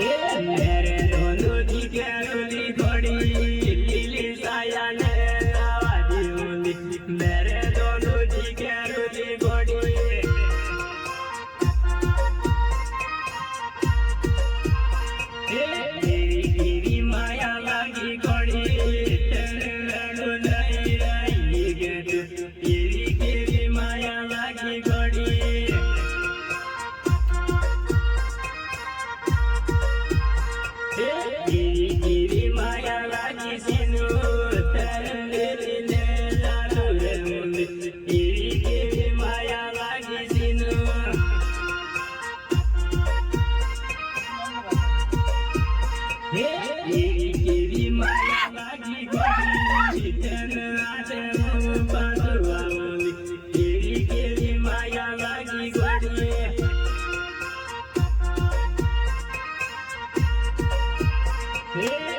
मेरे दोनों दी केरुली घोड़ी लीली साया ने आवाज़ी होली मेरे दोनों दी केरुली घोड़ी तेरी तेरी माया लागी घोड़ी तेरे रड़ो नहीं रही गे तेरी तेरी माया लागी घोड़ी गिरी गिरी माया लागी सिनु तरले ले लाडू रे मुंडी गिरी गिरी माया लागी सिनु गिरी गिरी माया लागी गोडी तन आते मु बादवा मुंडी गिरी गिरी माया लागी गोडी Yeah.